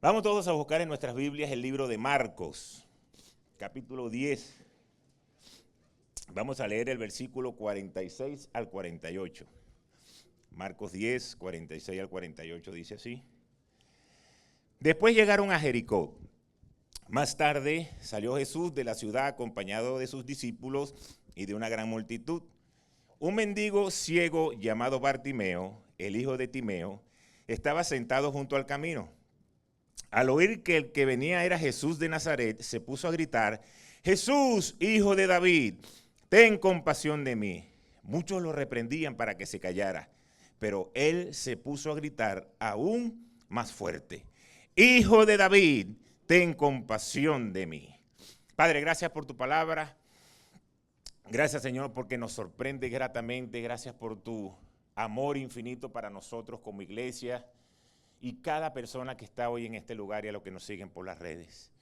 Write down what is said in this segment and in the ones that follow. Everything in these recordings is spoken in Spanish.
Vamos todos a buscar en nuestras Biblias el libro de Marcos, capítulo 10. Vamos a leer el versículo 46 al 48. Marcos 10, 46 al 48 dice así. Después llegaron a Jericó. Más tarde salió Jesús de la ciudad acompañado de sus discípulos y de una gran multitud. Un mendigo ciego llamado Bartimeo, el hijo de Timeo, estaba sentado junto al camino. Al oír que el que venía era Jesús de Nazaret, se puso a gritar: Jesús, hijo de David, ten compasión de mí. Muchos lo reprendían para que se callara, pero él se puso a gritar aún más fuerte: Hijo de David, ten compasión de mí. Padre, gracias por tu palabra. Gracias, Señor, porque nos sorprende gratamente. Gracias por tu amor infinito para nosotros como iglesia y cada persona que está hoy en este lugar y a los que nos siguen por las redes.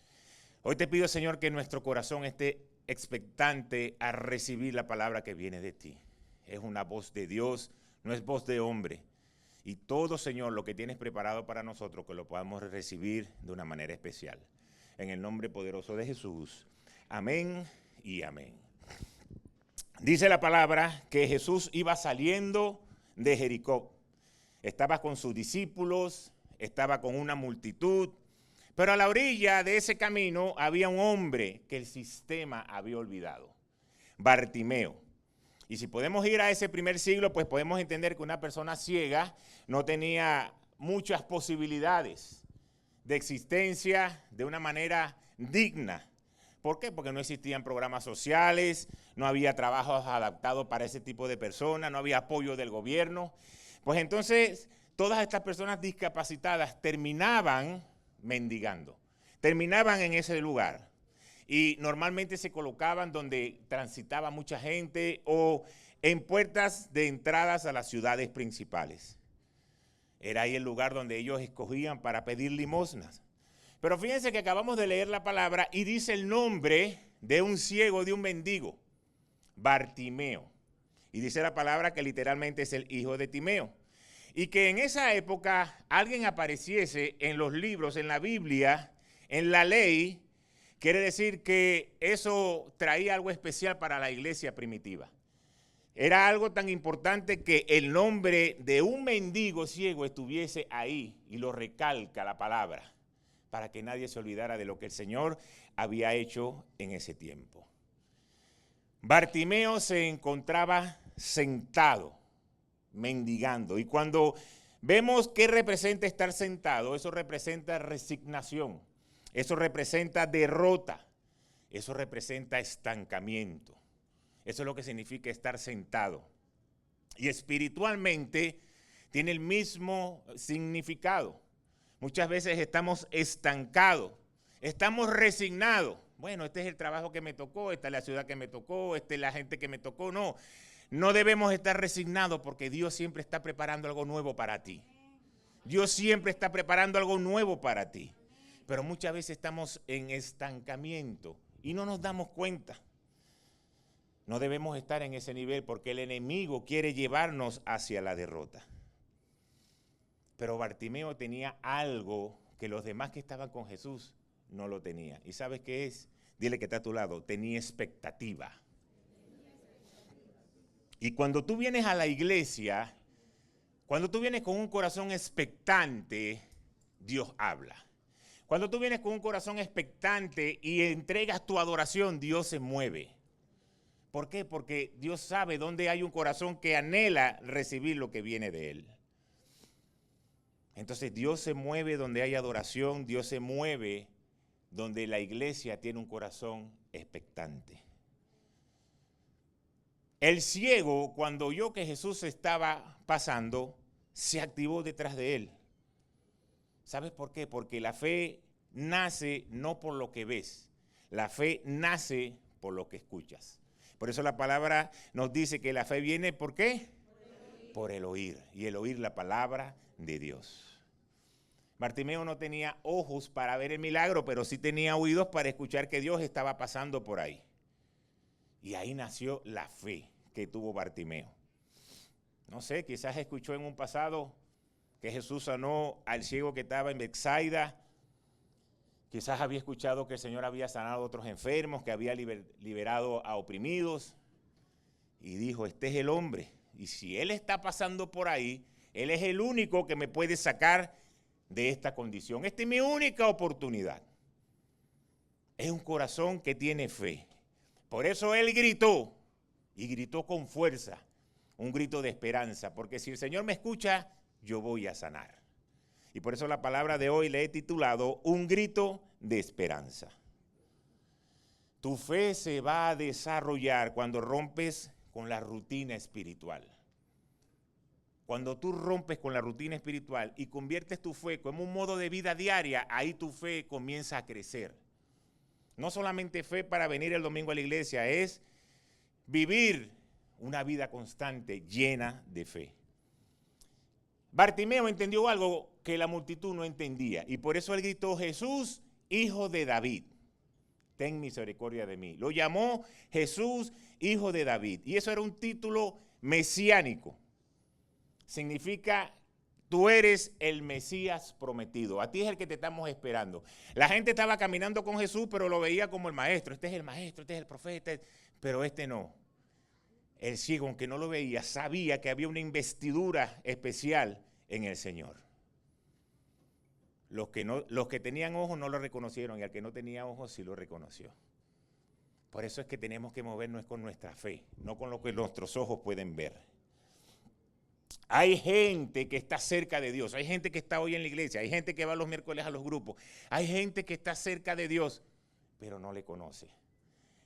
Hoy te pido, Señor, que nuestro corazón esté expectante a recibir la palabra que viene de ti. Es una voz de Dios, no es voz de hombre. Y todo, Señor, lo que tienes preparado para nosotros, que lo podamos recibir de una manera especial. En el nombre poderoso de Jesús. Amén y amén. Dice la palabra que Jesús iba saliendo de Jericó. Estaba con sus discípulos, estaba con una multitud, pero a la orilla de ese camino había un hombre que el sistema había olvidado, Bartimeo. Y si podemos ir a ese primer siglo, pues podemos entender que una persona ciega no tenía muchas posibilidades de existencia de una manera digna. ¿Por qué? Porque no existían programas sociales, no había trabajos adaptados para ese tipo de personas, no había apoyo del gobierno. Pues entonces todas estas personas discapacitadas terminaban mendigando, terminaban en ese lugar y normalmente se colocaban donde transitaba mucha gente o en puertas de entradas a las ciudades principales. Era ahí el lugar donde ellos escogían para pedir limosnas. Pero fíjense que acabamos de leer la palabra y dice el nombre de un ciego, de un mendigo, Bartimeo. Y dice la palabra que literalmente es el hijo de Timeo. Y que en esa época alguien apareciese en los libros, en la Biblia, en la ley, quiere decir que eso traía algo especial para la iglesia primitiva. Era algo tan importante que el nombre de un mendigo ciego estuviese ahí, y lo recalca la palabra, para que nadie se olvidara de lo que el Señor había hecho en ese tiempo. Bartimeo se encontraba sentado, mendigando. Y cuando vemos qué representa estar sentado, eso representa resignación, eso representa derrota, eso representa estancamiento. Eso es lo que significa estar sentado. Y espiritualmente tiene el mismo significado. Muchas veces estamos estancados, estamos resignados. Bueno, este es el trabajo que me tocó, esta es la ciudad que me tocó, esta es la gente que me tocó. No debemos estar resignados porque Dios siempre está preparando algo nuevo para ti. Dios siempre está preparando algo nuevo para ti. Pero muchas veces estamos en estancamiento y no nos damos cuenta. No debemos estar en ese nivel porque el enemigo quiere llevarnos hacia la derrota. Pero Bartimeo tenía algo que los demás que estaban con Jesús no lo tenían. ¿Y sabes qué es? Dile que está a tu lado, tenía expectativa. Y cuando tú vienes a la iglesia, cuando tú vienes con un corazón expectante, Dios habla. Cuando tú vienes con un corazón expectante y entregas tu adoración, Dios se mueve. ¿Por qué? Porque Dios sabe dónde hay un corazón que anhela recibir lo que viene de Él. Entonces Dios se mueve donde hay adoración, Dios se mueve donde la iglesia tiene un corazón expectante. El ciego, cuando oyó que Jesús estaba pasando, se activó detrás de él. ¿Sabes por qué? Porque la fe nace no por lo que ves, la fe nace por lo que escuchas. Por eso la palabra nos dice que la fe viene, ¿por qué? Por el oír, y el oír la palabra de Dios. Bartimeo no tenía ojos para ver el milagro, pero sí tenía oídos para escuchar que Dios estaba pasando por ahí. Y ahí nació la fe que tuvo Bartimeo. No sé, quizás escuchó en un pasado que Jesús sanó al ciego que estaba en Betsaida, Quizás había escuchado que el Señor había sanado a otros enfermos, que había liberado a oprimidos. Y dijo, este es el hombre. Y si Él está pasando por ahí, Él es el único que me puede sacar de esta condición. Esta es mi única oportunidad. Es un corazón que tiene fe. Por eso Él gritó, y gritó con fuerza, un grito de esperanza. Porque si el Señor me escucha, yo voy a sanar. Y por eso la palabra de hoy le he titulado, un grito de esperanza. Tu fe se va a desarrollar cuando rompes con la rutina espiritual. Cuando tú rompes con la rutina espiritual y conviertes tu fe como un modo de vida diaria, ahí tu fe comienza a crecer. No solamente fe para venir el domingo a la iglesia, es vivir una vida constante llena de fe. Bartimeo entendió algo que la multitud no entendía y por eso él gritó, Jesús, hijo de David, ten misericordia de mí. Lo llamó Jesús, hijo de David. Y eso era un título mesiánico. Significa, tú eres el Mesías prometido. A ti es el que te estamos esperando. La gente estaba caminando con Jesús, pero lo veía como el maestro. Este es el maestro, este es el profeta, pero este no. El ciego, aunque no lo veía, sabía que había una investidura especial en el Señor. Los que tenían ojos no lo reconocieron y al que no tenía ojos sí lo reconoció. Por eso es que tenemos que movernos con nuestra fe, no con lo que nuestros ojos pueden ver. Hay gente que está cerca de Dios, hay gente que está hoy en la iglesia, hay gente que va los miércoles a los grupos, hay gente que está cerca de Dios, pero no le conoce.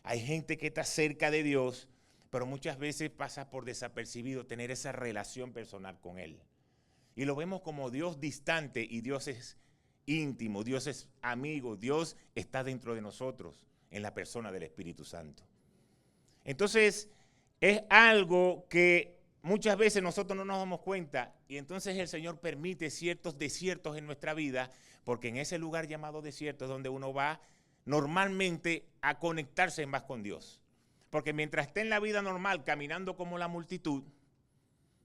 Hay gente que está cerca de Dios, pero muchas veces pasa por desapercibido tener esa relación personal con Él. Y lo vemos como Dios distante y Dios es íntimo, Dios es amigo, Dios está dentro de nosotros en la persona del Espíritu Santo. Entonces, es algo que muchas veces nosotros no nos damos cuenta y entonces el Señor permite ciertos desiertos en nuestra vida porque en ese lugar llamado desierto es donde uno va normalmente a conectarse más con Dios. Porque mientras esté en la vida normal caminando como la multitud,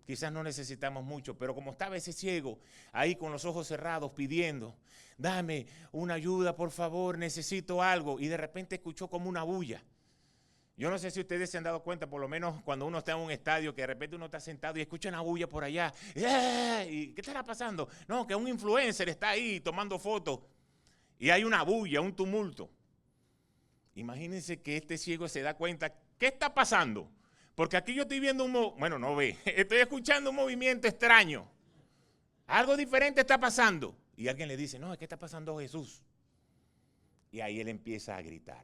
quizás no necesitamos mucho, pero como estaba ese ciego ahí con los ojos cerrados pidiendo, dame una ayuda por favor, necesito algo, y de repente escuchó como una bulla. Yo no sé si ustedes se han dado cuenta, por lo menos cuando uno está en un estadio, que de repente uno está sentado y escucha una bulla por allá. ¿Y qué estará pasando? No, que un influencer está ahí tomando fotos y hay una bulla, un tumulto. Imagínense que este ciego se da cuenta, ¿qué está pasando? Porque aquí yo estoy viendo estoy escuchando un movimiento extraño. Algo diferente está pasando. Y alguien le dice, no, es que está pasando Jesús. Y ahí él empieza a gritar.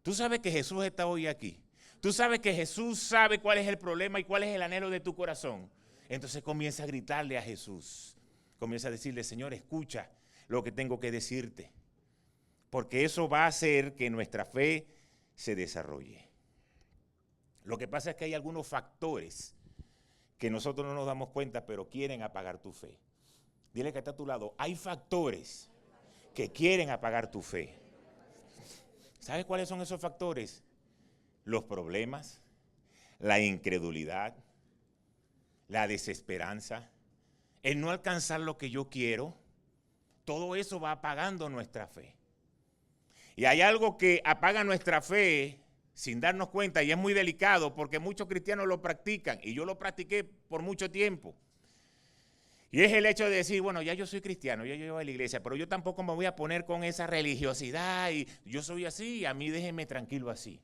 Tú sabes que Jesús está hoy aquí. Tú sabes que Jesús sabe cuál es el problema y cuál es el anhelo de tu corazón. Entonces comienza a gritarle a Jesús. Comienza a decirle, Señor, escucha lo que tengo que decirte. Porque eso va a hacer que nuestra fe se desarrolle. Lo que pasa es que hay algunos factores que nosotros no nos damos cuenta, pero quieren apagar tu fe. Dile que está a tu lado, hay factores que quieren apagar tu fe. ¿Sabes cuáles son esos factores? Los problemas, la incredulidad, la desesperanza, el no alcanzar lo que yo quiero. Todo eso va apagando nuestra fe. Y hay algo que apaga nuestra fe sin darnos cuenta, y es muy delicado porque muchos cristianos lo practican, y yo lo practiqué por mucho tiempo. Y es el hecho de decir, bueno, ya yo soy cristiano, ya yo voy a la iglesia, pero yo tampoco me voy a poner con esa religiosidad, y yo soy así, a mí déjenme tranquilo así.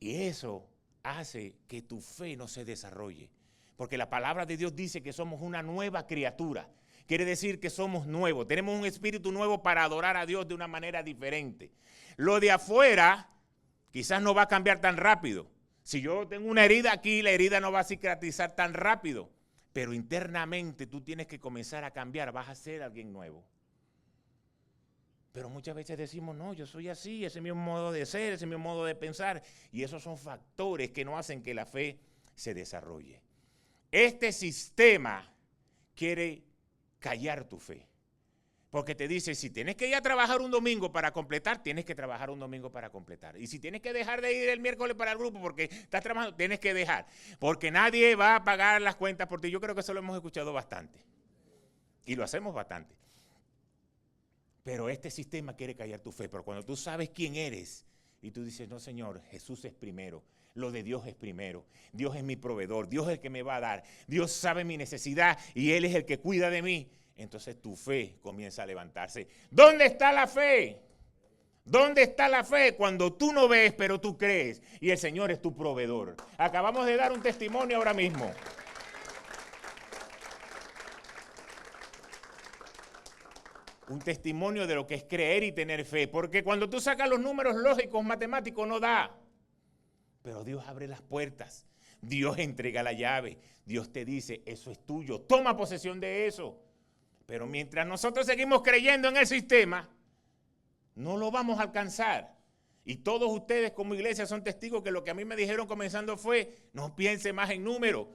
Y eso hace que tu fe no se desarrolle, porque la palabra de Dios dice que somos una nueva criatura. Quiere decir que somos nuevos, tenemos un espíritu nuevo para adorar a Dios de una manera diferente. Lo de afuera quizás no va a cambiar tan rápido. Si yo tengo una herida aquí, la herida no va a cicatrizar tan rápido. Pero internamente tú tienes que comenzar a cambiar, vas a ser alguien nuevo. Pero muchas veces decimos, no, yo soy así, ese es mi modo de ser, ese es mi modo de pensar. Y esos son factores que no hacen que la fe se desarrolle. Este sistema quiere callar tu fe. Porque te dice, si tienes que ir a trabajar un domingo para completar, tienes que trabajar un domingo para completar. Y si tienes que dejar de ir el miércoles para el grupo porque estás trabajando, tienes que dejar. Porque nadie va a pagar las cuentas por ti. Yo creo que eso lo hemos escuchado bastante. Y lo hacemos bastante. Pero este sistema quiere callar tu fe. Pero cuando tú sabes quién eres y tú dices, no, Señor, Jesús es primero. Lo de Dios es primero. Dios es mi proveedor. Dios es el que me va a dar. Dios sabe mi necesidad y Él es el que cuida de mí. Entonces tu fe comienza a levantarse. ¿Dónde está la fe? ¿Dónde está la fe? Cuando tú no ves, pero tú crees. Y el Señor es tu proveedor. Acabamos de dar un testimonio ahora mismo. Un testimonio de lo que es creer y tener fe. Porque cuando tú sacas los números lógicos, matemáticos, no da. Pero Dios abre las puertas. Dios entrega la llave. Dios te dice, eso es tuyo. Toma posesión de eso. Pero mientras nosotros seguimos creyendo en el sistema, no lo vamos a alcanzar. Y todos ustedes como iglesia son testigos que lo que a mí me dijeron comenzando fue, no piense más en números.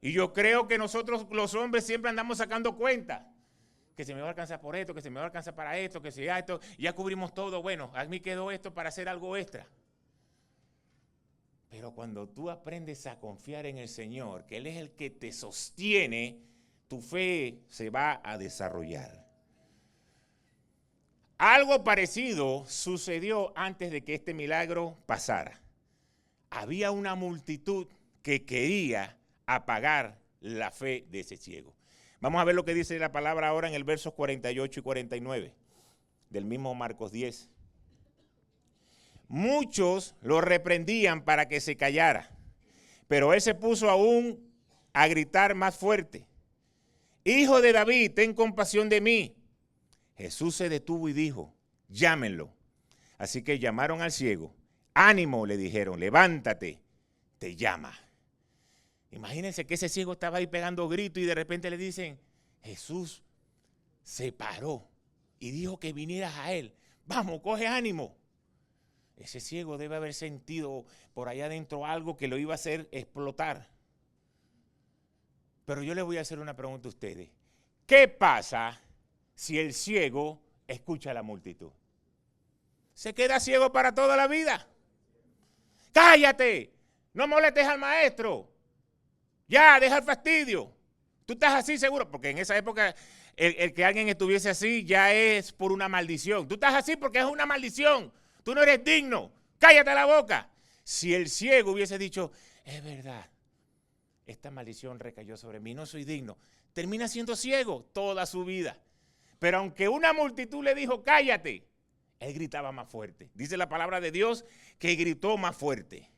Y yo creo que nosotros los hombres siempre andamos sacando cuentas. Que se me va a alcanzar por esto, que se me va a alcanzar para esto, que si ya esto, ya cubrimos todo. Bueno, a mí quedó esto para hacer algo extra. Pero cuando tú aprendes a confiar en el Señor, que Él es el que te sostiene, tu fe se va a desarrollar. Algo parecido sucedió antes de que este milagro pasara. Había una multitud que quería apagar la fe de ese ciego. Vamos a ver lo que dice la palabra ahora en el versos 48 y 49 del mismo Marcos 10. Muchos lo reprendían para que se callara, pero él se puso aún a gritar más fuerte. Hijo de David, ten compasión de mí. Jesús se detuvo y dijo, llámenlo. Así que llamaron al ciego. Ánimo, le dijeron, levántate, te llama. Imagínense que ese ciego estaba ahí pegando gritos y de repente le dicen, Jesús se paró y dijo que vinieras a él. Vamos, coge ánimo. Ese ciego debe haber sentido por allá adentro algo que lo iba a hacer explotar. Pero yo les voy a hacer una pregunta a ustedes. ¿Qué pasa si el ciego escucha a la multitud? ¿Se queda ciego para toda la vida? ¡Cállate! No molestes al maestro. Ya, deja el fastidio. Tú estás así seguro, porque en esa época el que alguien estuviese así ya es por una maldición. Tú estás así porque es una maldición. Tú no eres digno. Cállate la boca. Si el ciego hubiese dicho, es verdad, esta maldición recayó sobre mí, no soy digno, termina siendo ciego toda su vida. Pero aunque una multitud le dijo, cállate, él gritaba más fuerte. Dice la palabra de Dios que gritó más fuerte.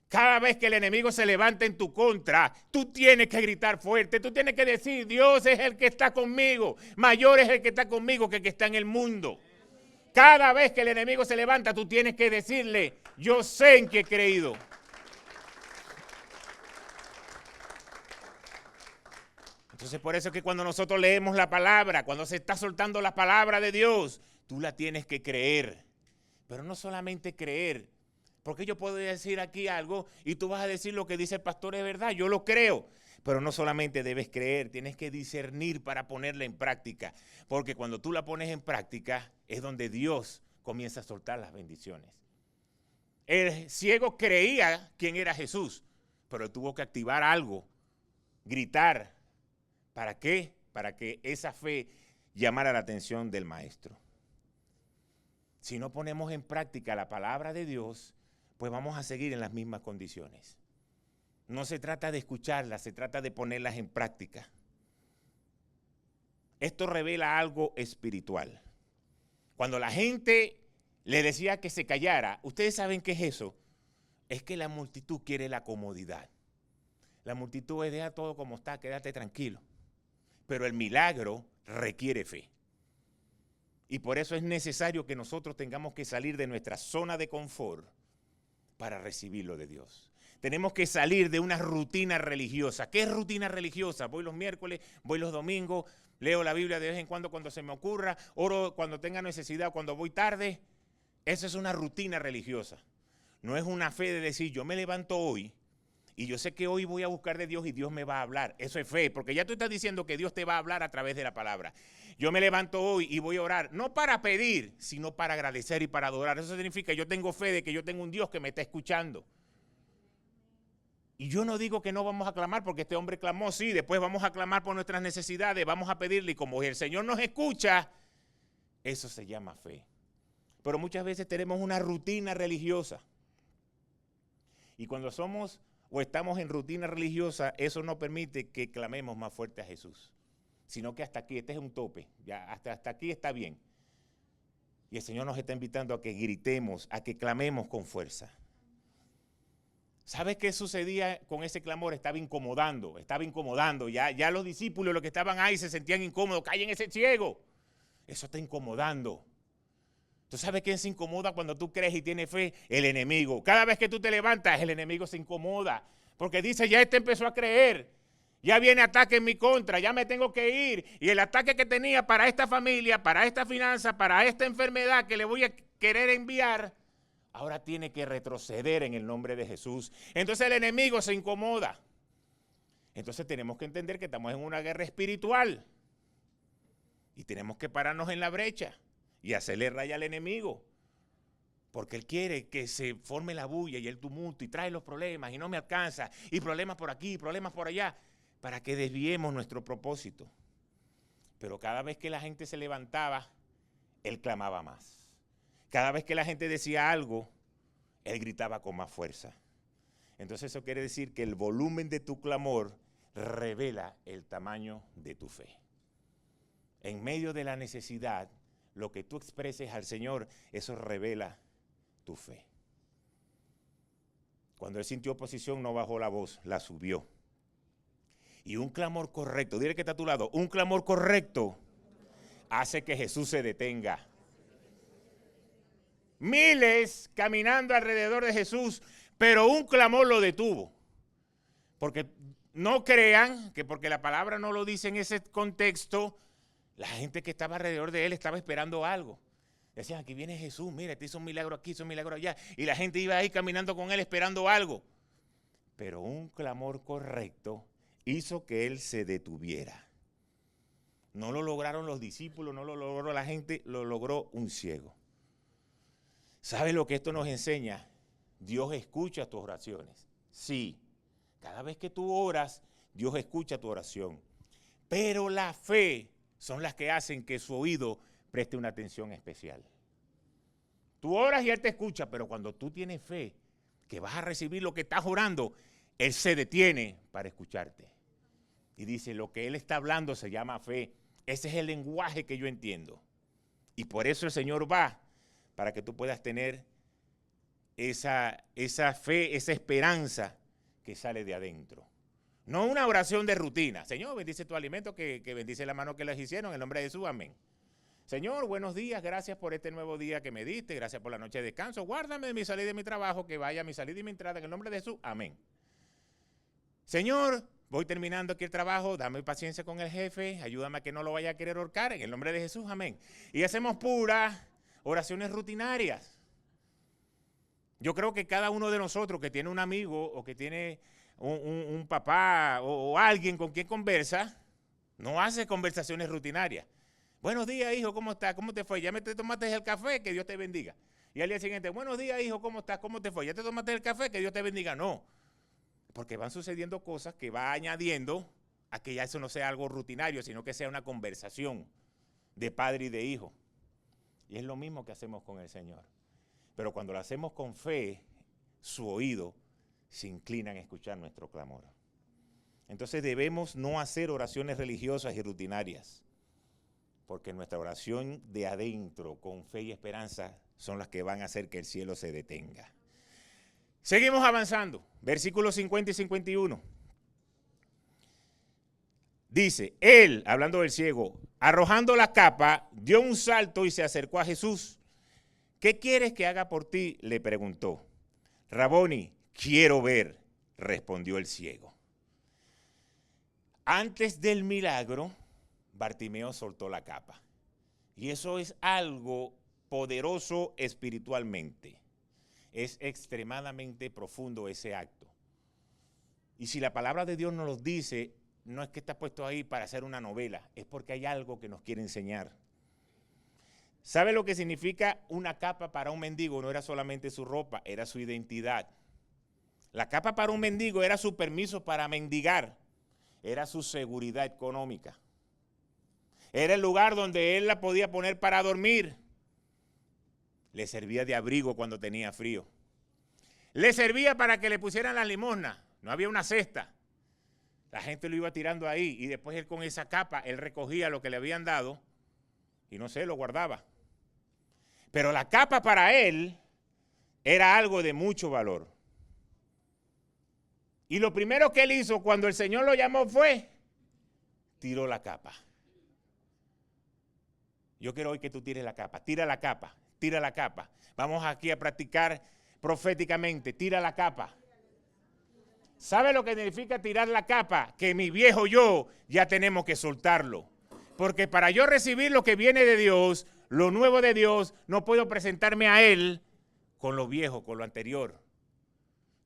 Cada vez que el enemigo se levanta en tu contra, tú tienes que gritar fuerte, tú tienes que decir, Dios es el que está conmigo, mayor es el que está conmigo que el que está en el mundo. Cada vez que el enemigo se levanta, tú tienes que decirle, yo sé en qué he creído. Entonces por eso es que cuando nosotros leemos la palabra, cuando se está soltando la palabra de Dios, tú la tienes que creer. Pero no solamente creer. Porque yo puedo decir aquí algo y tú vas a decir lo que dice el pastor es verdad, yo lo creo. Pero no solamente debes creer, tienes que discernir para ponerla en práctica. Porque cuando tú la pones en práctica es donde Dios comienza a soltar las bendiciones. El ciego creía quién era Jesús, pero tuvo que activar algo, gritar. ¿Para qué? Para que esa fe llamara la atención del maestro. Si no ponemos en práctica la palabra de Dios, pues vamos a seguir en las mismas condiciones. No se trata de escucharlas, se trata de ponerlas en práctica. Esto revela algo espiritual. Cuando la gente le decía que se callara, ¿ustedes saben qué es eso? Es que la multitud quiere la comodidad. La multitud es deja todo como está, quédate tranquilo. Pero el milagro requiere fe. Y por eso es necesario que nosotros tengamos que salir de nuestra zona de confort para recibir lo de Dios. Tenemos que salir de una rutina religiosa. ¿Qué es rutina religiosa? Voy los miércoles, voy los domingos, leo la Biblia de vez en cuando se me ocurra, oro cuando tenga necesidad, cuando voy tarde. Esa es una rutina religiosa. No es una fe de decir, yo me levanto hoy y yo sé que hoy voy a buscar de Dios y Dios me va a hablar. Eso es fe, porque ya tú estás diciendo que Dios te va a hablar a través de la palabra. Yo me levanto hoy y voy a orar, no para pedir, sino para agradecer y para adorar. Eso significa que yo tengo fe de que yo tengo un Dios que me está escuchando. Y yo no digo que no vamos a clamar, porque este hombre clamó, sí, después vamos a clamar por nuestras necesidades, vamos a pedirle, y como el Señor nos escucha, Eso se llama fe. Pero muchas veces tenemos una rutina religiosa. Y cuando somos o estamos en rutina religiosa, eso no permite que clamemos más fuerte a Jesús. Sino que hasta aquí, este es un tope, ya hasta aquí está bien. Y el Señor nos está invitando a que gritemos, a que clamemos con fuerza. ¿Sabes qué sucedía con ese clamor? Estaba incomodando. Ya los discípulos, los que estaban ahí, se sentían incómodos. ¡Callen ese ciego! Eso está incomodando. ¿Tú sabes quién se incomoda cuando tú crees y tienes fe? El enemigo. Cada vez que tú te levantas, el enemigo se incomoda. Porque dice, ya empezó a creer. Ya viene ataque en mi contra, ya me tengo que ir. Y el ataque que tenía para esta familia, para esta finanza, para esta enfermedad que le voy a querer enviar, ahora tiene que retroceder en el nombre de Jesús. Entonces el enemigo se incomoda. Entonces tenemos que entender que estamos en una guerra espiritual. Y tenemos que pararnos en la brecha y hacerle raya al enemigo. Porque él quiere que se forme la bulla y el tumulto y trae los problemas y no me alcanza. Y problemas por aquí, problemas por allá. Para que desviemos nuestro propósito. Pero cada vez que la gente se levantaba, él clamaba más. Cada vez que la gente decía algo, él gritaba con más fuerza. Entonces eso quiere decir que el volumen de tu clamor revela el tamaño de tu fe. En medio de la necesidad, lo que tú expreses al Señor, eso revela tu fe. Cuando él sintió oposición, no bajó la voz, la subió. Y un clamor correcto, dile que está a tu lado, un clamor correcto hace que Jesús se detenga. Miles caminando alrededor de Jesús, pero un clamor lo detuvo. Porque no crean que porque la palabra no lo dice en ese contexto, la gente que estaba alrededor de él estaba esperando algo. Decían, aquí viene Jesús, mira, te hizo un milagro aquí, hizo un milagro allá. Y la gente iba ahí caminando con él esperando algo. Pero un clamor correcto hizo que él se detuviera. No lo lograron los discípulos, no lo logró la gente, lo logró un ciego. ¿Sabe lo que esto nos enseña? Dios escucha tus oraciones. Sí, cada vez que tú oras, Dios escucha tu oración. Pero la fe son las que hacen que su oído preste una atención especial. Tú oras y Él te escucha, pero cuando tú tienes fe que vas a recibir lo que estás orando, Él se detiene para escucharte. Y dice, lo que Él está hablando se llama fe. Ese es el lenguaje que yo entiendo. Y por eso el Señor va, para que tú puedas tener esa fe, esa esperanza que sale de adentro. No una oración de rutina. Señor, bendice tu alimento, que bendice la mano que les hicieron, en el nombre de Jesús, amén. Señor, buenos días, gracias por este nuevo día que me diste, gracias por la noche de descanso, guárdame de mi salida y de mi trabajo, que vaya a mi salida y mi entrada, en el nombre de Jesús, amén. Señor, voy terminando aquí el trabajo, dame paciencia con el jefe, ayúdame a que no lo vaya a querer ahorcar, en el nombre de Jesús, amén. Y hacemos puras oraciones rutinarias. Yo creo que cada uno de nosotros que tiene un amigo o que tiene un papá o alguien con quien conversa, no hace conversaciones rutinarias. Buenos días, hijo, ¿cómo estás? ¿Cómo te fue? ¿Ya te tomaste el café? Que Dios te bendiga. Y al día siguiente, buenos días, hijo, ¿cómo estás? ¿Cómo te fue? ¿Ya te tomaste el café? Que Dios te bendiga. No, porque van sucediendo cosas que va añadiendo a que ya eso no sea algo rutinario, sino que sea una conversación de padre y de hijo. Y es lo mismo que hacemos con el Señor. Pero cuando lo hacemos con fe, su oído se inclina en escuchar nuestro clamor. Entonces debemos no hacer oraciones religiosas y rutinarias, porque nuestra oración de adentro, con fe y esperanza, son las que van a hacer que el cielo se detenga. Seguimos avanzando. Versículos 50 y 51. Dice, él, hablando del ciego, arrojando la capa, dio un salto y se acercó a Jesús. ¿Qué quieres que haga por ti?, le preguntó. Raboni, quiero ver, respondió el ciego. Antes del milagro, Bartimeo soltó la capa. Y eso es algo poderoso espiritualmente. Es extremadamente profundo ese acto. Y si la palabra de Dios nos lo dice, no es que está puesto ahí para hacer una novela, es porque hay algo que nos quiere enseñar. ¿Sabe lo que significa una capa para un mendigo? No era solamente su ropa, era su identidad. La capa para un mendigo era su permiso para mendigar, era su seguridad económica. Era el lugar donde él la podía poner para dormir. Le servía de abrigo cuando tenía frío. Le servía para que le pusieran las limosnas. No había una cesta. La gente lo iba tirando ahí y después él con esa capa, él recogía lo que le habían dado y no sé, lo guardaba. Pero la capa para él era algo de mucho valor. Y lo primero que él hizo cuando el Señor lo llamó fue, tiró la capa. Yo quiero hoy que tú tires la capa. Tira la capa, tira la capa. Vamos aquí a practicar proféticamente. Tira la capa. ¿Sabe lo que significa tirar la capa? Que mi viejo yo ya tenemos que soltarlo. Porque para yo recibir lo que viene de Dios, lo nuevo de Dios, no puedo presentarme a Él con lo viejo, con lo anterior.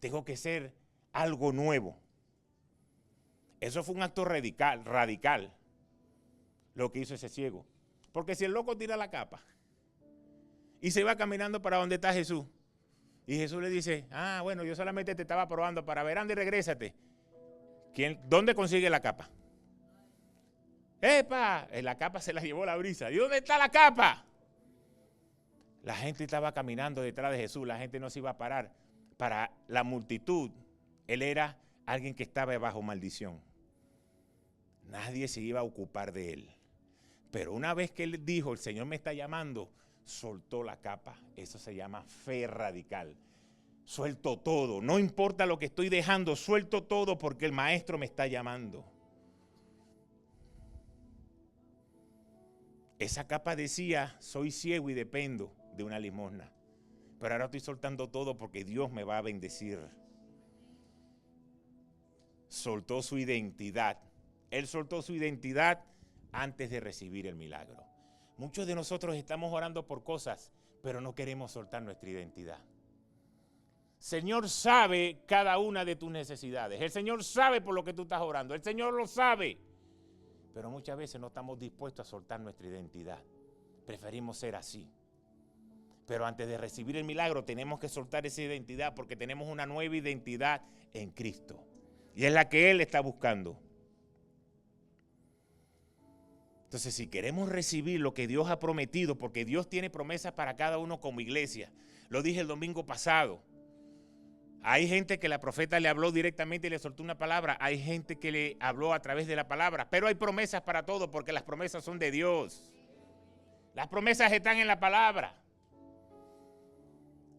Tengo que ser algo nuevo. Eso fue un acto radical, lo que hizo ese ciego. Porque si el loco tira la capa y se va caminando para donde está Jesús, y Jesús le dice, bueno, yo solamente te estaba probando para ver, anda y regrésate. ¿Dónde consigue la capa? ¡Epa! La capa se la llevó la brisa. ¿Y dónde está la capa? La gente estaba caminando detrás de Jesús, la gente no se iba a parar. Para la multitud, él era alguien que estaba bajo maldición. Nadie se iba a ocupar de él. Pero una vez que él dijo, el Señor me está llamando, soltó la capa. Eso se llama fe radical. Suelto todo, no importa lo que estoy dejando, suelto todo porque el Maestro me está llamando. Esa capa decía, soy ciego y dependo de una limosna. Pero ahora estoy soltando todo porque Dios me va a bendecir. Soltó su identidad. Él soltó su identidad antes de recibir el milagro. Muchos de nosotros estamos orando por cosas, pero no queremos soltar nuestra identidad. Señor sabe cada una de tus necesidades. El Señor sabe por lo que tú estás orando. El Señor lo sabe. Pero muchas veces no estamos dispuestos a soltar nuestra identidad. Preferimos ser así. Pero antes de recibir el milagro tenemos que soltar esa identidad porque tenemos una nueva identidad en Cristo. Y es la que Él está buscando. Entonces, si queremos recibir lo que Dios ha prometido, porque Dios tiene promesas para cada uno como iglesia. Lo dije el domingo pasado. Hay gente que la profeta le habló directamente y le soltó una palabra. Hay gente que le habló a través de la palabra. Pero hay promesas para todo porque las promesas son de Dios. Las promesas están en la palabra.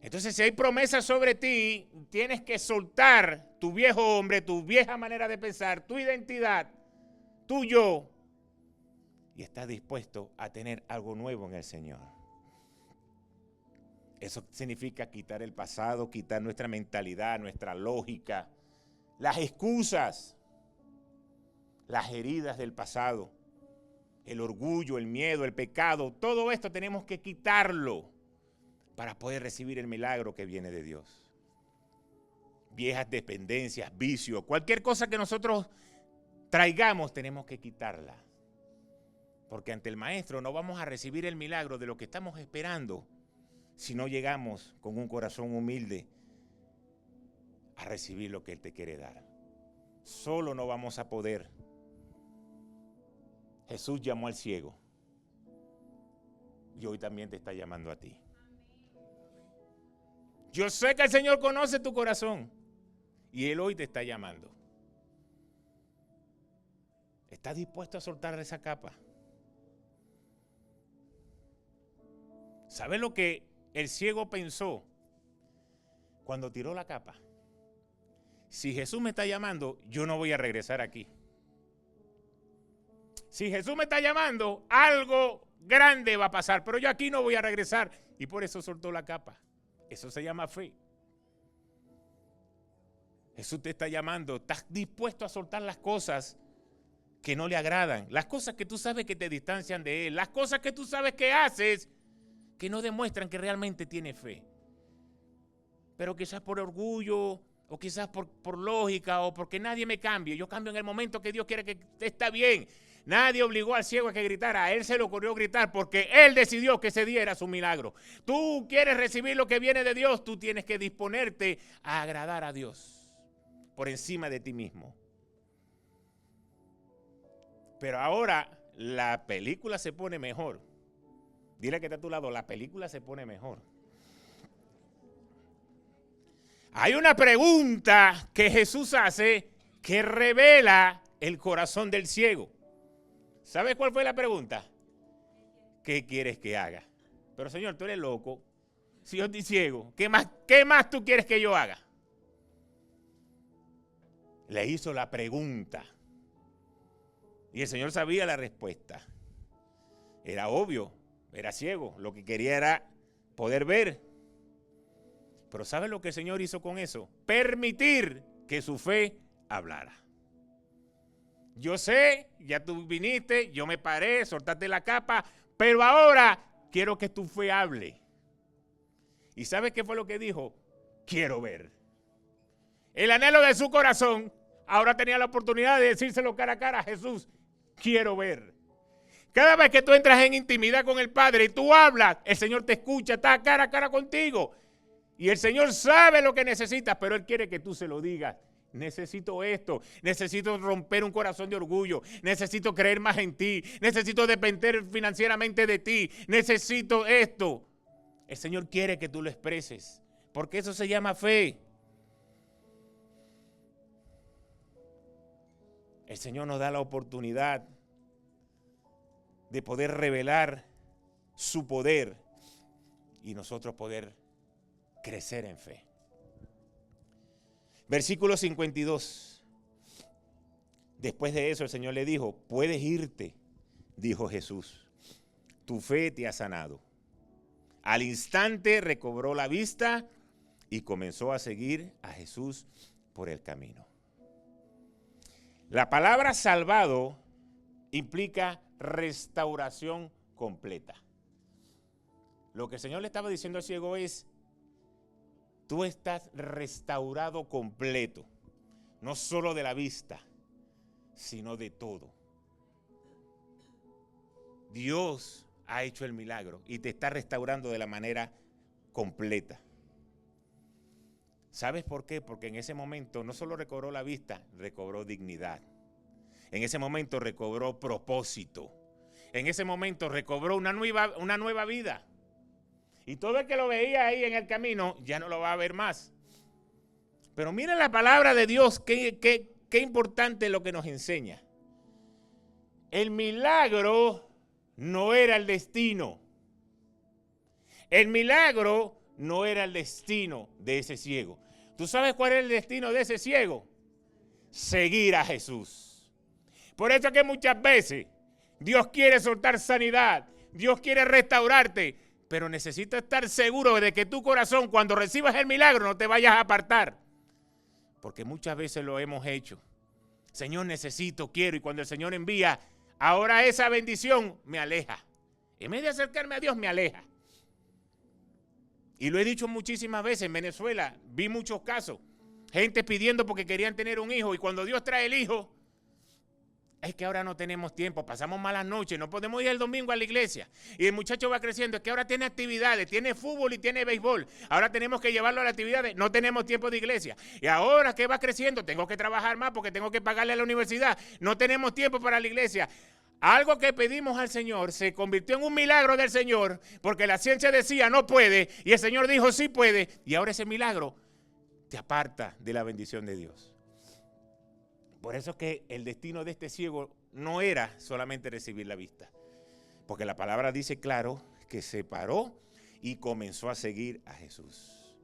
Entonces, si hay promesas sobre ti, tienes que soltar tu viejo hombre, tu vieja manera de pensar, tu identidad, tu yo, y estás dispuesto a tener algo nuevo en el Señor. Eso significa quitar el pasado, quitar nuestra mentalidad, nuestra lógica, las excusas, las heridas del pasado, el orgullo, el miedo, el pecado. Todo esto tenemos que quitarlo para poder recibir el milagro que viene de Dios. Viejas dependencias, vicios, cualquier cosa que nosotros traigamos tenemos que quitarla. Porque ante el Maestro no vamos a recibir el milagro de lo que estamos esperando si no llegamos con un corazón humilde a recibir lo que Él te quiere dar. Solo no vamos a poder. Jesús llamó al ciego y hoy también te está llamando a ti. Yo sé que el Señor conoce tu corazón y Él hoy te está llamando. ¿Estás dispuesto a soltar esa capa? ¿Sabes lo que el ciego pensó cuando tiró la capa? Si Jesús me está llamando, yo no voy a regresar aquí. Si Jesús me está llamando, algo grande va a pasar, pero yo aquí no voy a regresar. Y por eso soltó la capa. Eso se llama fe. Jesús te está llamando. ¿Estás dispuesto a soltar las cosas que no le agradan? Las cosas que tú sabes que te distancian de Él. Las cosas que tú sabes que haces que no demuestran que realmente tienes fe. Pero quizás por orgullo, o quizás por lógica, o porque nadie me cambie. Yo cambio en el momento que Dios quiere que esté bien. Nadie obligó al ciego a que gritara. A él se le ocurrió gritar porque Él decidió que ese día era su milagro. Tú quieres recibir lo que viene de Dios, tú tienes que disponerte a agradar a Dios por encima de ti mismo. Pero ahora la película se pone mejor. Dile que está a tu lado, la película se pone mejor. Hay una pregunta que Jesús hace que revela el corazón del ciego. ¿Sabes cuál fue la pregunta? ¿Qué quieres que haga? Pero Señor, tú eres loco. Si yo estoy ciego, ¿qué más tú quieres que yo haga? Le hizo la pregunta. Y el Señor sabía la respuesta. Era obvio, era ciego. Lo que quería era poder ver. Pero ¿sabes lo que el Señor hizo con eso? Permitir que su fe hablara. Yo sé, ya tú viniste, yo me paré, soltaste la capa, pero ahora quiero que tu fe hable. ¿Y sabes qué fue lo que dijo? Quiero ver. El anhelo de su corazón, ahora tenía la oportunidad de decírselo cara a cara a Jesús. Quiero ver. Cada vez que tú entras en intimidad con el Padre y tú hablas, el Señor te escucha, está cara a cara contigo. Y el Señor sabe lo que necesitas, pero Él quiere que tú se lo digas. Necesito esto, necesito romper un corazón de orgullo, necesito creer más en ti, necesito depender financieramente de ti, necesito esto. El Señor quiere que tú lo expreses, porque eso se llama fe. El Señor nos da la oportunidad de poder revelar su poder y nosotros poder crecer en fe. Versículo 52. Después de eso el Señor le dijo, puedes irte, dijo Jesús, tu fe te ha sanado. Al instante recobró la vista y comenzó a seguir a Jesús por el camino. La palabra salvado implica restauración completa. Lo que el Señor le estaba diciendo al ciego es, tú estás restaurado completo, no solo de la vista, sino de todo. Dios ha hecho el milagro y te está restaurando de la manera completa. ¿Sabes por qué? Porque en ese momento no solo recobró la vista, recobró dignidad. En ese momento recobró propósito. En ese momento recobró una nueva vida. Y todo el que lo veía ahí en el camino ya no lo va a ver más. Pero miren la palabra de Dios, qué importante lo que nos enseña. El milagro no era el destino. El milagro no era el destino de ese ciego. ¿Tú sabes cuál es el destino de ese ciego? Seguir a Jesús. Por eso es que muchas veces Dios quiere soltar sanidad, Dios quiere restaurarte, pero necesitas estar seguro de que tu corazón, cuando recibas el milagro, no te vayas a apartar. Porque muchas veces lo hemos hecho. Señor, necesito, quiero, y cuando el Señor envía, ahora esa bendición me aleja. En vez de acercarme a Dios, me aleja. Y lo he dicho muchísimas veces, en Venezuela vi muchos casos. Gente pidiendo porque querían tener un hijo, y cuando Dios trae el hijo, es que ahora no tenemos tiempo, pasamos malas noches, no podemos ir el domingo a la iglesia. Y el muchacho va creciendo, es que ahora tiene actividades, tiene fútbol y tiene béisbol. Ahora tenemos que llevarlo a las actividades, no tenemos tiempo de iglesia. Y ahora que va creciendo, tengo que trabajar más porque tengo que pagarle a la universidad. No tenemos tiempo para la iglesia. Algo que pedimos al Señor se convirtió en un milagro del Señor, porque la ciencia decía no puede, y el Señor dijo sí puede, y ahora ese milagro te aparta de la bendición de Dios. Por eso es que el destino de este ciego no era solamente recibir la vista. Porque la palabra dice claro que se paró y comenzó a seguir a Jesús.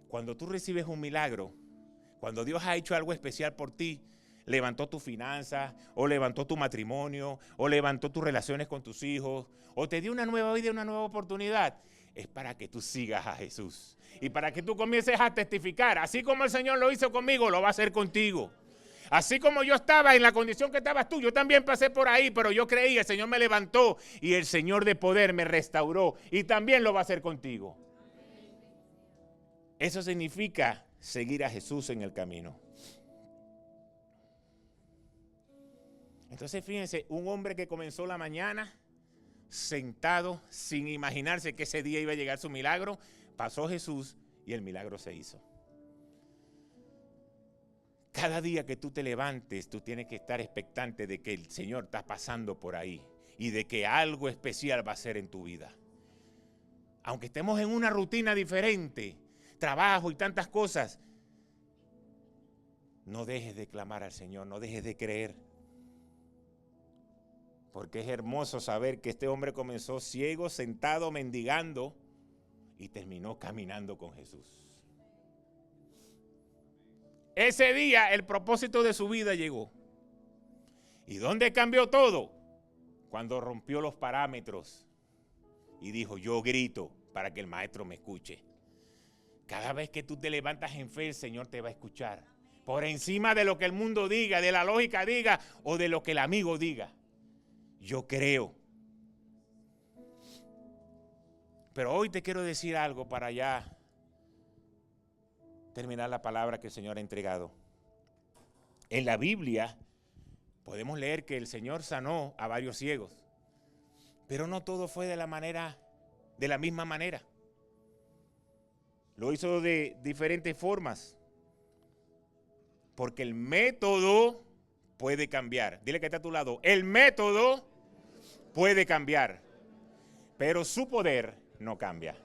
Cuando tú recibes un milagro, cuando Dios ha hecho algo especial por ti, levantó tus finanzas, o levantó tu matrimonio, o levantó tus relaciones con tus hijos, o te dio una nueva vida, una nueva oportunidad, es para que tú sigas a Jesús. Y para que tú comiences a testificar. Así como el Señor lo hizo conmigo, lo va a hacer contigo. Así como yo estaba en la condición que estabas tú, yo también pasé por ahí, pero yo creí, el Señor me levantó y el Señor de poder me restauró y también lo va a hacer contigo. Eso significa seguir a Jesús en el camino. Entonces fíjense, un hombre que comenzó la mañana sentado sin imaginarse que ese día iba a llegar su milagro, pasó Jesús y el milagro se hizo. Cada día que tú te levantes, tú tienes que estar expectante de que el Señor está pasando por ahí y de que algo especial va a hacer en tu vida. Aunque estemos en una rutina diferente, trabajo y tantas cosas, no dejes de clamar al Señor, no dejes de creer. Porque es hermoso saber que este hombre comenzó ciego, sentado, mendigando y terminó caminando con Jesús. Ese día el propósito de su vida llegó. ¿Y dónde cambió todo? Cuando rompió los parámetros y dijo, yo grito para que el maestro me escuche. Cada vez que tú te levantas en fe, el Señor te va a escuchar. Por encima de lo que el mundo diga, de la lógica diga o de lo que el amigo diga. Yo creo. Pero hoy te quiero decir algo para ya terminar la palabra que el Señor ha entregado. En la Biblia podemos leer que el Señor sanó a varios ciegos, pero no todo fue de la misma manera. Lo hizo de diferentes formas, porque el método puede cambiar. Dile que está a tu lado, el método puede cambiar, pero su poder no cambia.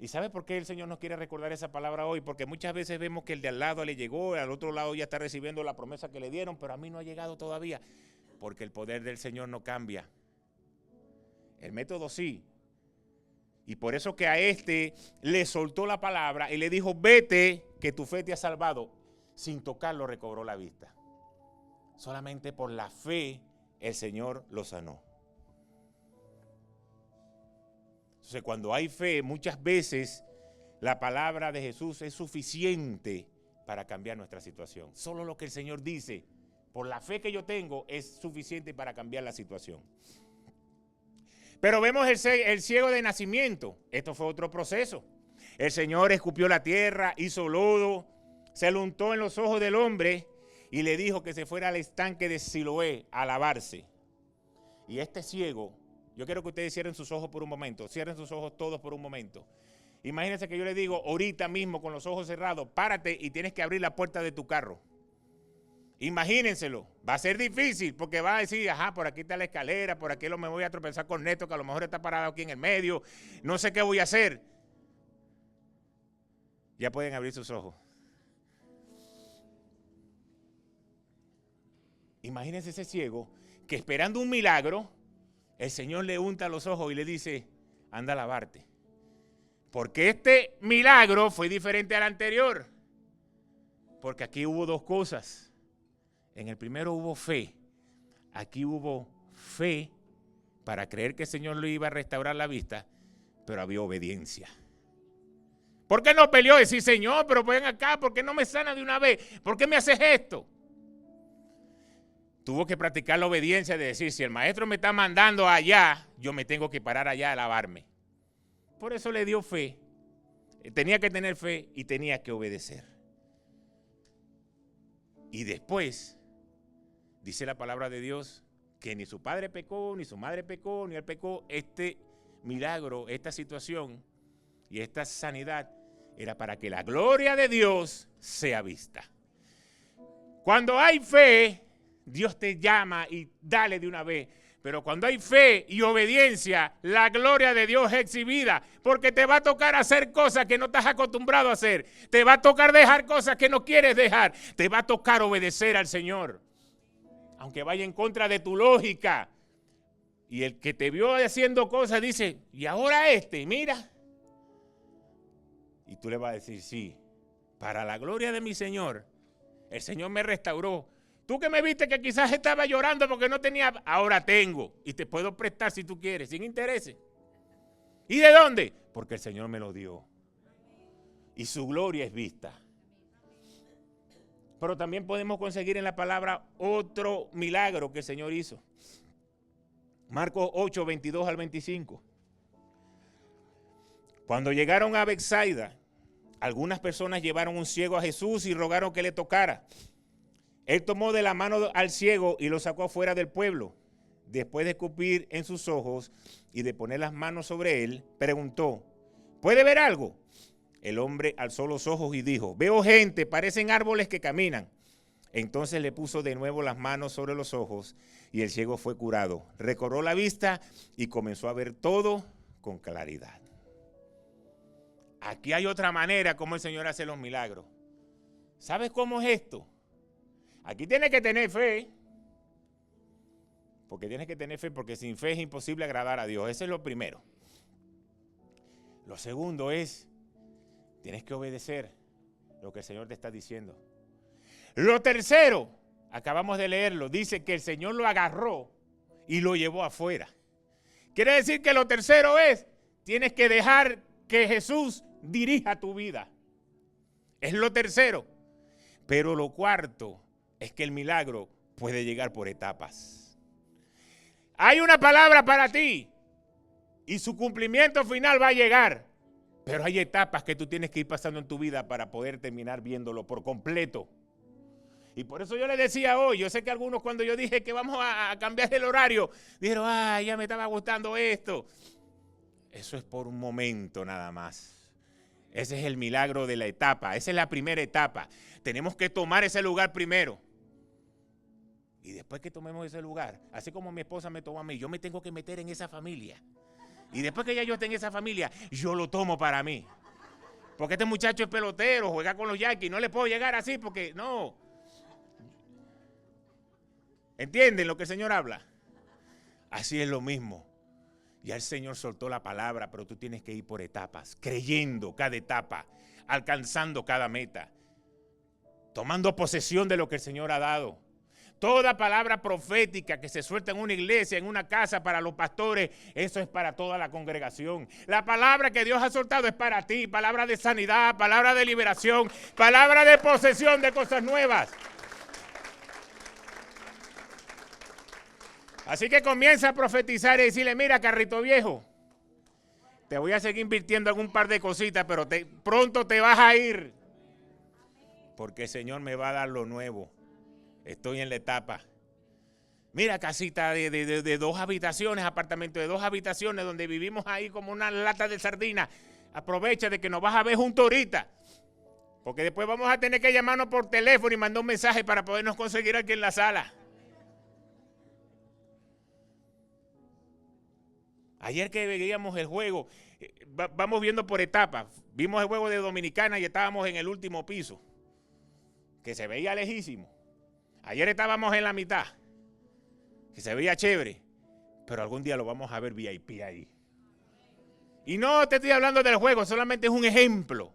¿Y sabe por qué el Señor nos quiere recordar esa palabra hoy? Porque muchas veces vemos que el de al lado le llegó, al otro lado ya está recibiendo la promesa que le dieron, pero a mí no ha llegado todavía. Porque el poder del Señor no cambia. El método sí. Y por eso que a este le soltó la palabra y le dijo, vete, que tu fe te ha salvado. Sin tocarlo recobró la vista. Solamente por la fe el Señor lo sanó. Entonces, cuando hay fe, muchas veces la palabra de Jesús es suficiente para cambiar nuestra situación. Solo lo que el Señor dice, por la fe que yo tengo, es suficiente para cambiar la situación. Pero vemos el ciego de nacimiento. Esto fue otro proceso. El Señor escupió la tierra, hizo lodo, se lo untó en los ojos del hombre y le dijo que se fuera al estanque de Siloé a lavarse. Y este ciego, yo quiero que ustedes cierren sus ojos por un momento, cierren sus ojos todos por un momento. Imagínense que yo le digo ahorita mismo con los ojos cerrados, párate y tienes que abrir la puerta de tu carro. Imagínenselo, va a ser difícil porque va a decir, ajá, por aquí está la escalera, por aquí me voy a tropezar con Neto, que a lo mejor está parado aquí en el medio, no sé qué voy a hacer. Ya pueden abrir sus ojos. Imagínense ese ciego que esperando un milagro, el Señor le unta los ojos y le dice, anda a lavarte. Porque este milagro fue diferente al anterior. Porque aquí hubo dos cosas. En el primero hubo fe. Aquí hubo fe para creer que el Señor le iba a restaurar la vista, pero había obediencia. ¿Por qué no peleó? Decir, Señor, pero ven acá, ¿por qué no me sana de una vez? ¿Por qué me haces esto? Tuvo que practicar la obediencia de decir, si el maestro me está mandando allá, yo me tengo que parar allá a lavarme. Por eso le dio fe. Tenía que tener fe y tenía que obedecer. Y después, dice la palabra de Dios, que ni su padre pecó, ni su madre pecó, ni él pecó. Este milagro, esta situación y esta sanidad era para que la gloria de Dios sea vista. Cuando hay fe, Dios te llama y dale de una vez. Pero cuando hay fe y obediencia, la gloria de Dios es exhibida. Porque te va a tocar hacer cosas que no estás acostumbrado a hacer. Te va a tocar dejar cosas que no quieres dejar. Te va a tocar obedecer al Señor. Aunque vaya en contra de tu lógica. Y el que te vio haciendo cosas dice, y ahora mira. Y tú le vas a decir, sí, para la gloria de mi Señor, el Señor me restauró. Tú que me viste que quizás estaba llorando porque no tenía, ahora tengo. Y te puedo prestar si tú quieres, sin intereses. ¿Y de dónde? Porque el Señor me lo dio. Y su gloria es vista. Pero también podemos conseguir en la palabra otro milagro que el Señor hizo. Marcos 8, 22 al 25. Cuando llegaron a Betsaida, algunas personas llevaron un ciego a Jesús y rogaron que le tocara. Él tomó de la mano al ciego y lo sacó afuera del pueblo. Después de escupir en sus ojos y de poner las manos sobre él, preguntó, ¿puede ver algo? El hombre alzó los ojos y dijo, veo gente, parecen árboles que caminan. Entonces le puso de nuevo las manos sobre los ojos y el ciego fue curado. Recobró la vista y comenzó a ver todo con claridad. Aquí hay otra manera como el Señor hace los milagros. ¿Sabes cómo es esto? Aquí tienes que tener fe. Porque sin fe es imposible agradar a Dios. Eso es lo primero. Lo segundo es, tienes que obedecer lo que el Señor te está diciendo. Lo tercero, acabamos de leerlo, dice que el Señor lo agarró y lo llevó afuera. Quiere decir que lo tercero es, tienes que dejar que Jesús dirija tu vida. Es lo tercero. Pero lo cuarto es que el milagro puede llegar por etapas. Hay una palabra para ti y su cumplimiento final va a llegar. Pero hay etapas que tú tienes que ir pasando en tu vida para poder terminar viéndolo por completo. Y por eso yo le decía hoy, yo sé que algunos cuando yo dije que vamos a cambiar el horario, dijeron, ay, ya me estaba gustando esto. Eso es por un momento nada más. Ese es el milagro de la etapa, esa es la primera etapa. Tenemos que tomar ese lugar primero. Y después que tomemos ese lugar, así como mi esposa me tomó a mí, yo me tengo que meter en esa familia. Y después que ya yo esté en esa familia, yo lo tomo para mí. Porque este muchacho es pelotero, juega con los Yankees, no le puedo llegar así porque no. ¿Entienden lo que el Señor habla? Así es lo mismo. Ya el Señor soltó la palabra, pero tú tienes que ir por etapas, creyendo cada etapa, alcanzando cada meta, tomando posesión de lo que el Señor ha dado. Toda palabra profética que se suelta en una iglesia, en una casa para los pastores, eso es para toda la congregación. La palabra que Dios ha soltado es para ti, palabra de sanidad, palabra de liberación, palabra de posesión de cosas nuevas. Así que comienza a profetizar y decirle, mira, carrito viejo, te voy a seguir invirtiendo en un par de cositas, pero pronto te vas a ir. Porque el Señor me va a dar lo nuevo. Estoy en la etapa. Mira, casita de 2 habitaciones, apartamento de 2 habitaciones, donde vivimos ahí como una lata de sardina. Aprovecha de que nos vas a ver juntos ahorita. Porque después vamos a tener que llamarnos por teléfono y mandar un mensaje para podernos conseguir aquí en la sala. Ayer que veíamos el juego, vamos viendo por etapas. Vimos el juego de Dominicana y estábamos en el último piso, que se veía lejísimo. Ayer estábamos en la mitad, que se veía chévere, pero algún día lo vamos a ver VIP ahí. Y no te estoy hablando del juego, solamente es un ejemplo.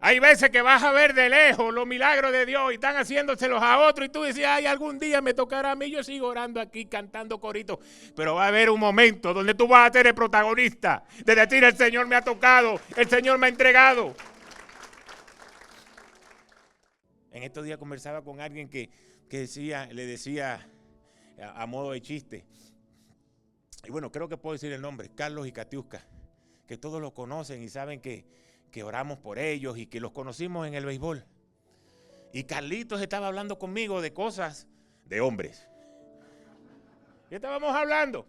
Hay veces que vas a ver de lejos los milagros de Dios y están haciéndoselos a otros y tú dices, ay, algún día me tocará a mí, yo sigo orando aquí, cantando coritos. Pero va a haber un momento donde tú vas a ser el protagonista de decir, el Señor me ha tocado, el Señor me ha entregado. En estos días conversaba con alguien que le decía a modo de chiste, y bueno, creo que puedo decir el nombre, Carlos y Katiuska, que todos lo conocen y saben que oramos por ellos y que los conocimos en el béisbol. Y Carlitos estaba hablando conmigo de cosas de hombres. ¿Qué estábamos hablando?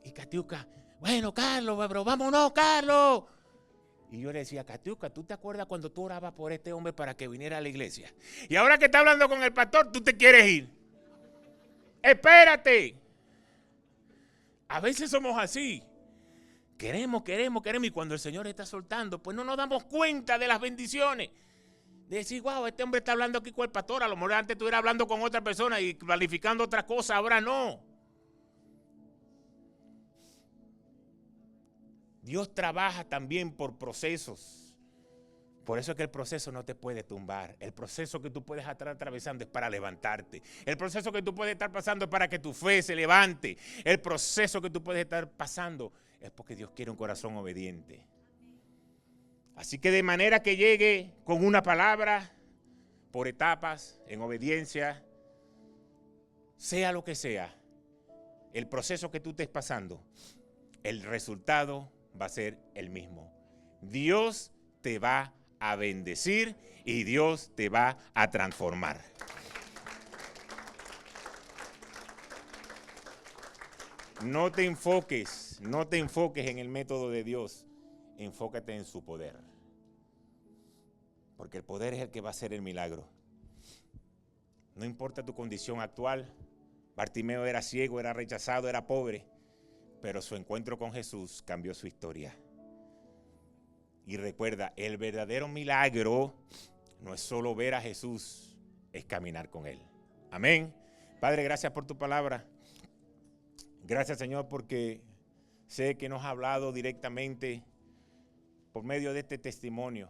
Y Katiuska, bueno, Carlos, pero vámonos, Carlos. Y yo le decía, Katiuska, ¿tú te acuerdas cuando tú orabas por este hombre para que viniera a la iglesia? Y ahora que está hablando con el pastor, tú te quieres ir. Espérate. A veces somos así. Queremos, y cuando el Señor está soltando, pues no nos damos cuenta de las bendiciones. De decir, wow, este hombre está hablando aquí con el pastor, a lo mejor antes estuviera hablando con otra persona y planificando otra cosa, ahora no. Dios trabaja también por procesos. Por eso es que el proceso no te puede tumbar. El proceso que tú puedes estar atravesando es para levantarte. El proceso que tú puedes estar pasando es para que tu fe se levante. El proceso que tú puedes estar pasando es porque Dios quiere un corazón obediente. Así que de manera que llegue con una palabra, por etapas, en obediencia, sea lo que sea, el proceso que tú estés pasando, el resultado va a ser el mismo. Dios te va a bendecir y Dios te va a transformar. No te enfoques en el método de Dios, enfócate en su poder. Porque el poder es el que va a hacer el milagro. No importa tu condición actual. Bartimeo era ciego, era rechazado, era pobre. Pero su encuentro con Jesús cambió su historia. Y recuerda, el verdadero milagro no es solo ver a Jesús, es caminar con Él. Amén. Padre, gracias por tu palabra. Gracias, Señor, porque sé que nos has hablado directamente por medio de este testimonio.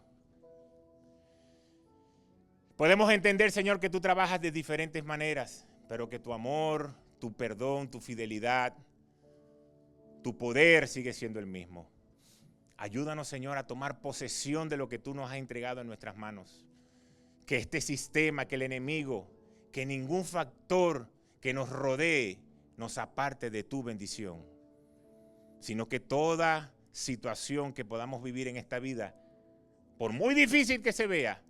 Podemos entender, Señor, que tú trabajas de diferentes maneras, pero que tu amor, tu perdón, tu fidelidad, tu poder sigue siendo el mismo. Ayúdanos, Señor, a tomar posesión de lo que tú nos has entregado en nuestras manos. Que este sistema, que el enemigo, que ningún factor que nos rodee nos aparte de tu bendición, sino que toda situación que podamos vivir en esta vida, por muy difícil que se vea,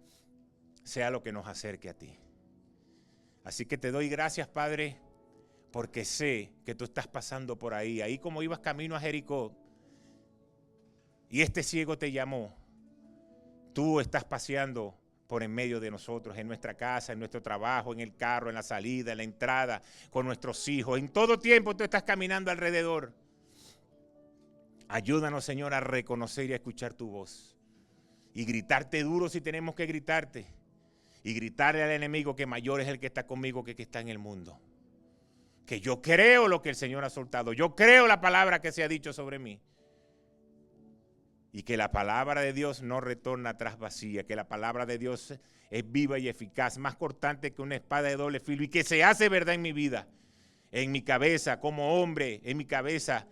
sea lo que nos acerque a ti. Así que te doy gracias, Padre, porque sé que tú estás pasando por ahí como ibas camino a Jericó, y este ciego te llamó. Tú estás paseando por en medio de nosotros, en nuestra casa, en nuestro trabajo, en el carro, en la salida, en la entrada, con nuestros hijos. En todo tiempo tú estás caminando alrededor. Ayúdanos, Señor, a reconocer y a escuchar tu voz. Y gritarte duro si tenemos que gritarte. Y gritarle al enemigo que mayor es el que está conmigo que el que está en el mundo. Que yo creo lo que el Señor ha soltado. Yo creo la palabra que se ha dicho sobre mí. Y que la palabra de Dios no retorna atrás vacía, que la palabra de Dios es viva y eficaz, más cortante que una espada de doble filo, y que se hace verdad en mi vida, en mi cabeza como hombre, en mi cabeza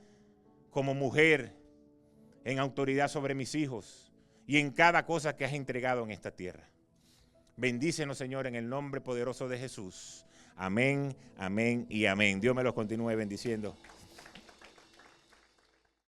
como mujer, en autoridad sobre mis hijos y en cada cosa que has entregado en esta tierra. Bendícenos, Señor, en el nombre poderoso de Jesús. Amén, amén y amén. Dios me los continúe bendiciendo.